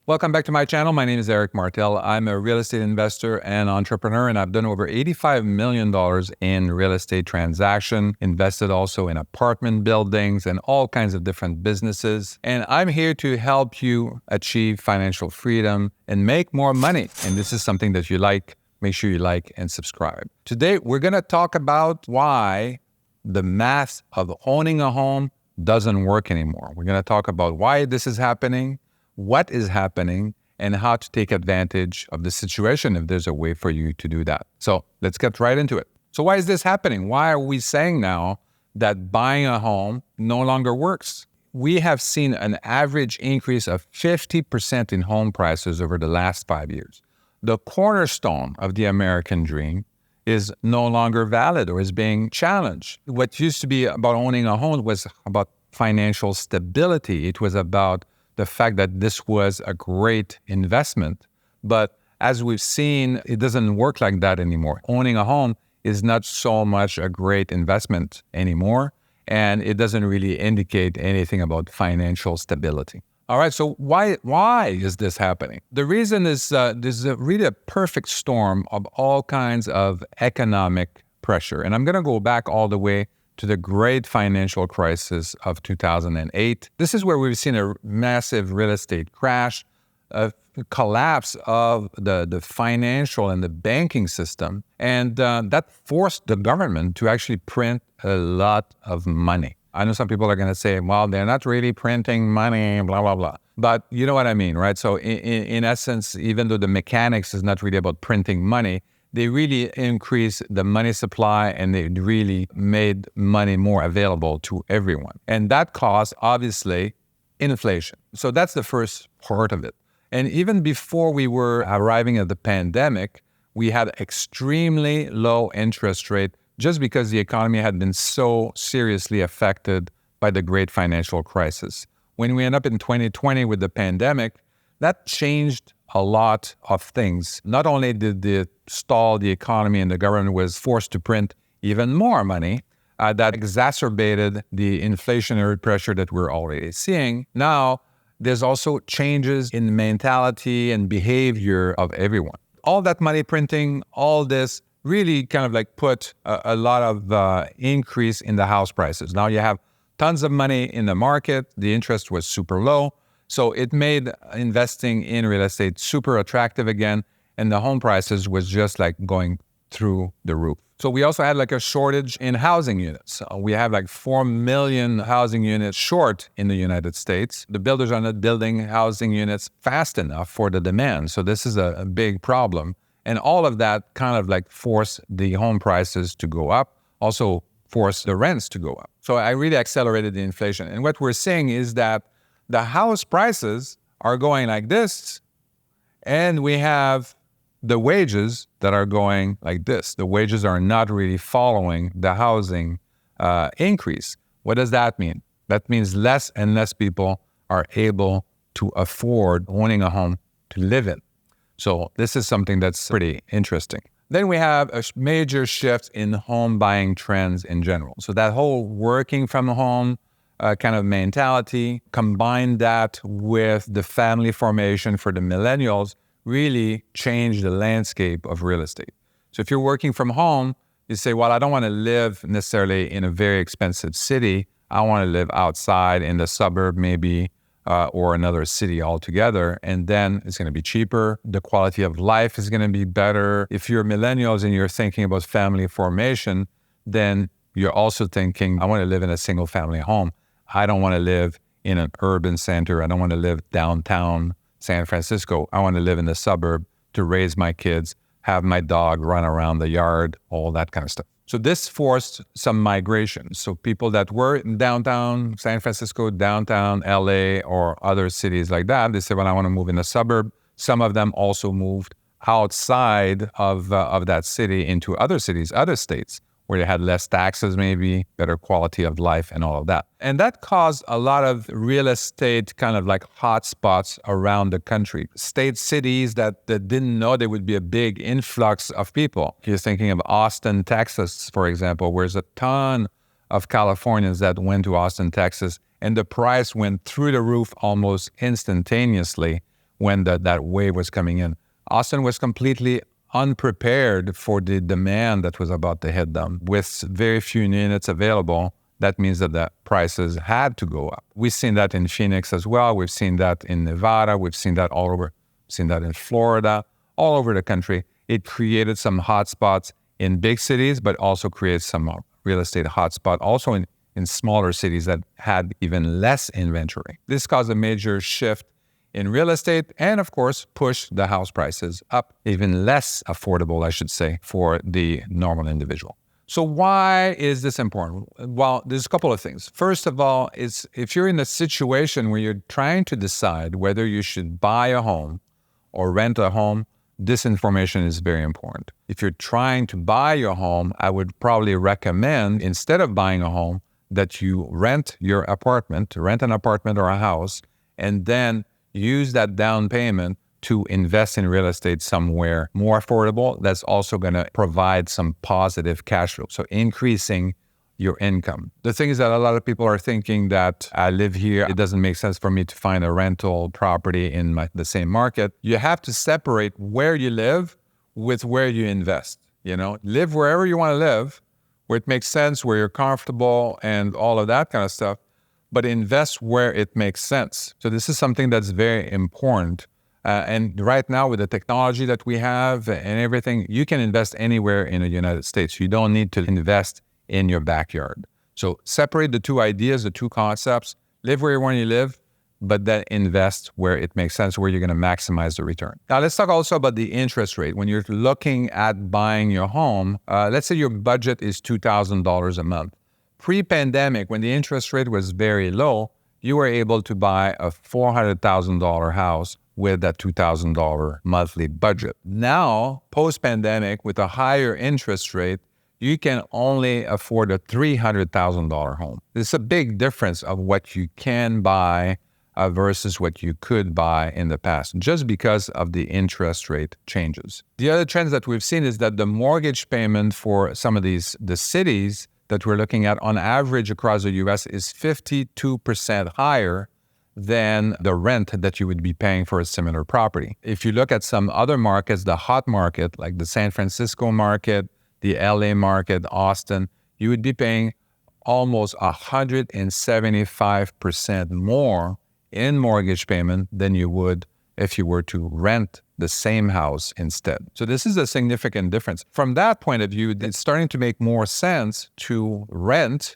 Welcome back to my channel. My name is Eric Martel. I'm a real estate investor and entrepreneur, and I've done over $85 million in real estate transaction, invested also in apartment buildings and all kinds of different businesses. And I'm here to help you achieve financial freedom and make more money. And this is something that you like. Make sure you like and subscribe. Today, we're going to talk about why the math of owning a home doesn't work anymore. We're going to talk about why this is happening, what is happening, and how to take advantage of the situation if there's a way for you to do that. So let's get right into it. So why is this happening? Why are we saying now that buying a home no longer works? We have seen an average increase of 50% in home prices over the last 5 years. The cornerstone of the American dream is no longer valid or is being challenged. What used to be about owning a home was about financial stability. It was about the fact that this was a great investment. But as we've seen, it doesn't work like that anymore. Owning a home is not so much a great investment anymore, and it doesn't really indicate anything about financial stability. All right, so why is this happening? The reason is there's really a perfect storm of all kinds of economic pressure. And I'm going to go back all the way to the great financial crisis of 2008. This is where we've seen a massive real estate crash, a collapse of the financial and the banking system, and that forced the government to actually print a lot of money. I know some people are going to say, well, they're not really printing money, blah, blah, blah. But you know what I mean, right? So in essence, even though the mechanics is not really about printing money, they really increased the money supply and they really made money more available to everyone. And that caused, obviously, inflation. So that's the first part of it. And even before we were arriving at the pandemic, we had extremely low interest rate just because the economy had been so seriously affected by the great financial crisis. When we end up in 2020 with the pandemic, that changed a lot of things. Not only did it stall the economy and the government was forced to print even more money, that exacerbated the inflationary pressure that we're already seeing. Now, there's also changes in mentality and behavior of everyone. All that money printing, all this really kind of like put a lot of increase in the house prices. Now you have tons of money in the market. The interest was super low. So it made investing in real estate super attractive again, and the home prices was just like going through the roof. So we also had like a shortage in housing units. We have like 4 million housing units short in the United States. The builders are not building housing units fast enough for the demand. So this is a big problem. And all of that kind of like forced the home prices to go up, also forced the rents to go up. So I really accelerated the inflation. And what we're seeing is that the house prices are going like this, and we have the wages that are going like this. The wages are not really following the housing increase. What does that mean? That means less and less people are able to afford owning a home to live in. So this is something that's pretty interesting. Then we have a major shift in home buying trends in general. So that whole working from home kind of mentality, combine that with the family formation for the millennials, really changed the landscape of real estate. So if you're working from home, you say, well, I don't want to live necessarily in a very expensive city. I want to live outside in the suburb maybe, or another city altogether, and then it's going to be cheaper. The quality of life is going to be better. If you're millennials and you're thinking about family formation, then you're also thinking, I want to live in a single family home. I don't want to live in an urban center. I don't want to live downtown San Francisco. I want to live in the suburb to raise my kids, have my dog run around the yard, all that kind of stuff. So this forced some migration. So people that were in downtown San Francisco, downtown LA, or other cities like that, they said, well, I want to move in the suburb. Some of them also moved outside of that city into other cities, other states, where they had less taxes maybe, better quality of life and all of that. And that caused a lot of real estate kind of like hot spots around the country. State cities that didn't know there would be a big influx of people. You're thinking of Austin, Texas, for example, where there's a ton of Californians that went to Austin, Texas, and the price went through the roof almost instantaneously when that wave was coming in. Austin was completely unprepared for the demand that was about to hit them. With very few units available, that means that the prices had to go up. We've seen that in Phoenix as well. We've seen that in Nevada. We've seen that all over. We've seen that in Florida, all over the country. It created some hotspots in big cities, but also created some real estate hotspot also in smaller cities that had even less inventory. This caused a major shift in real estate and, of course, pushed the house prices up, even less affordable, I should say, for the normal individual. So why is this important? Well, there's a couple of things. First of all, is if you're in a situation where you're trying to decide whether you should buy a home or rent a home, this information is very important. If you're trying to buy your home, I would probably recommend, instead of buying a home, that you rent an apartment or a house, and then use that down payment to invest in real estate somewhere more affordable that's also going to provide some positive cash flow. So increasing your income. The thing is that a lot of people are thinking that I live here, it doesn't make sense for me to find a rental property in the same market. You have to separate where you live with where you invest. Live wherever you want to live, where it makes sense, where you're comfortable and all of that kind of stuff, but invest where it makes sense. So this is something that's very important. And right now with the technology that we have and everything, you can invest anywhere in the United States. You don't need to invest in your backyard. So separate the two ideas, the two concepts, live where you want to live, but then invest where it makes sense, where you're going to maximize the return. Now let's talk also about the interest rate. When you're looking at buying your home, let's say your budget is $2,000 a month. Pre-pandemic, when the interest rate was very low, you were able to buy a $400,000 house with that $2,000 monthly budget. Now, post-pandemic, with a higher interest rate, you can only afford a $300,000 home. It's a big difference of what you can buy versus what you could buy in the past, just because of the interest rate changes. The other trends that we've seen is that the mortgage payment for some of the cities that we're looking at on average across the US is 52% higher than the rent that you would be paying for a similar property. If you look at some other markets, the hot market, like the San Francisco market, the LA market, Austin, you would be paying almost 175% more in mortgage payment than you would if you were to rent the same house instead. So this is a significant difference. From that point of view, it's starting to make more sense to rent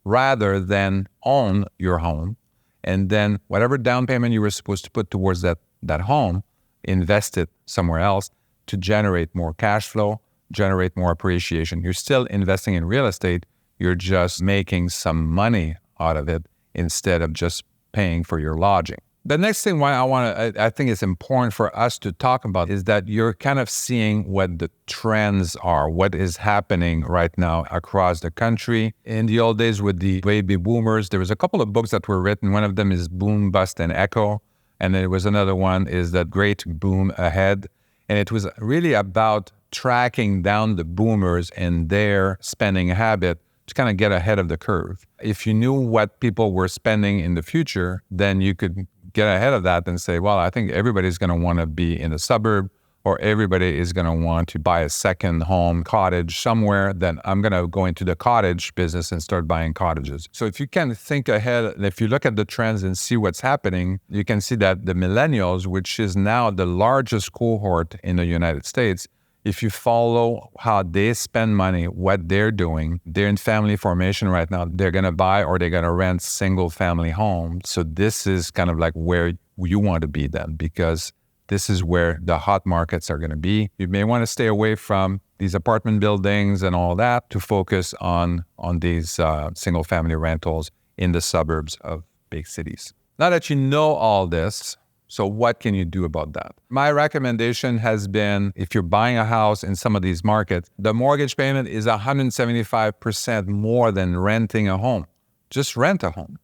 rather than own your home. And then whatever down payment you were supposed to put towards that home, invest it somewhere else to generate more cash flow, generate more appreciation. You're still investing in real estate. You're just making some money out of it instead of just paying for your lodging. The next thing I think it's important for us to talk about is that you're kind of seeing what the trends are, what is happening right now across the country. In the old days with the baby boomers, there was a couple of books that were written. One of them is Boom, Bust, and Echo. And there was another one is The Great Boom Ahead. And it was really about tracking down the boomers and their spending habit to kind of get ahead of the curve. If you knew what people were spending in the future, then you could get ahead of that and say, well, I think everybody's going to want to be in the suburb, or everybody is going to want to buy a second home cottage somewhere, then I'm going to go into the cottage business and start buying cottages. So if you can think ahead, if you look at the trends and see what's happening, you can see that the millennials, which is now the largest cohort in the United States, if you follow how they spend money, what they're doing, they're in family formation right now. They're going to buy or they're going to rent single family homes. So this is kind of like where you want to be then, because this is where the hot markets are going to be. You may want to stay away from these apartment buildings and all that to focus on these single family rentals in the suburbs of big cities. Now that you know all this, so what can you do about that? My recommendation has been, if you're buying a house in some of these markets, the mortgage payment is 175% more than renting a home. Just rent a home.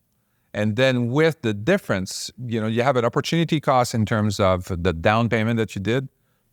And then with the difference, you have an opportunity cost in terms of the down payment that you did.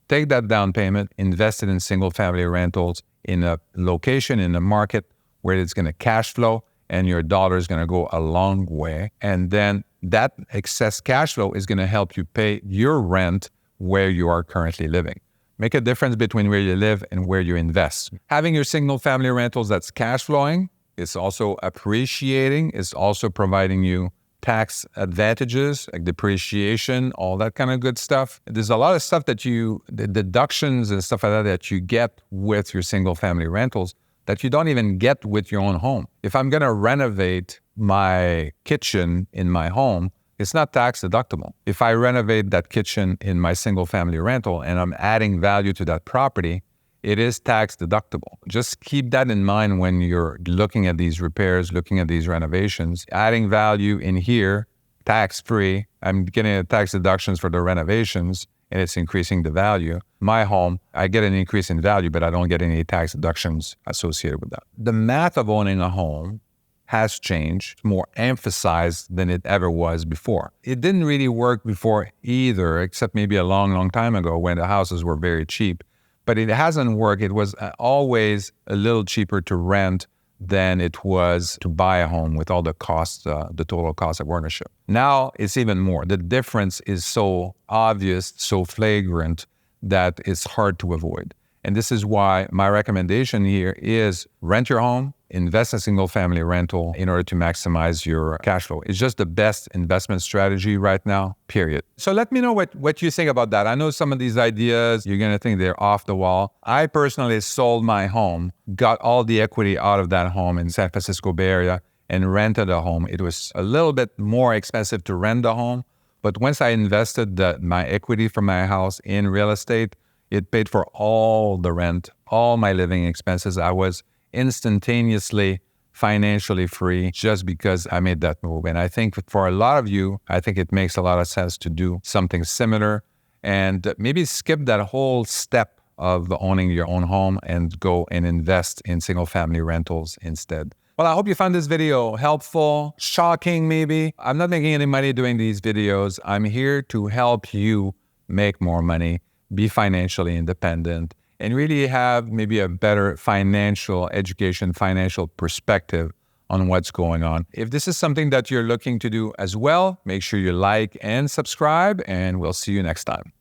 Take that down payment, invest it in single family rentals in a location, in a market where it's going to cash flow, and your dollar is going to go a long way. And then that excess cash flow is going to help you pay your rent where you are currently living. Make a difference between where you live and where you invest. Having your single family rentals that's cash flowing is also appreciating, is also providing you tax advantages like depreciation, all that kind of good stuff. There's a lot of stuff that the deductions and stuff like that you get with your single family rentals that you don't even get with your own home. If I'm going to renovate my kitchen in my home, it's not tax deductible. If I renovate that kitchen in my single family rental and I'm adding value to that property, it is tax deductible. Just keep that in mind when you're looking at these repairs, looking at these renovations. Adding value in here, tax-free. I'm getting tax deductions for the renovations and it's increasing the value. My home, I get an increase in value, but I don't get any tax deductions associated with that. The math of owning a home has changed, more emphasized than it ever was before. It didn't really work before either, except maybe a long, long time ago when the houses were very cheap. But it hasn't worked. It was always a little cheaper to rent than it was to buy a home with all the costs, the total cost of ownership. Now it's even more. The difference is so obvious, so flagrant that it's hard to avoid. And this is why my recommendation here is rent your home, invest in single family rental in order to maximize your cash flow. It's just the best investment strategy right now, period. So let me know what you think about that. I know some of these ideas, you're going to think they're off the wall. I personally sold my home, got all the equity out of that home in San Francisco Bay Area and rented a home. It was a little bit more expensive to rent the home, but once I invested my equity from my house in real estate, it paid for all the rent, all my living expenses. I was instantaneously financially free just because I made that move. And I think for a lot of you, I think it makes a lot of sense to do something similar and maybe skip that whole step of owning your own home and go and invest in single family rentals instead. Well, I hope you found this video helpful, shocking maybe. I'm not making any money doing these videos. I'm here to help you make more money, be financially independent, and really have maybe a better financial education, financial perspective on what's going on. If this is something that you're looking to do as well, make sure you like and subscribe, and we'll see you next time.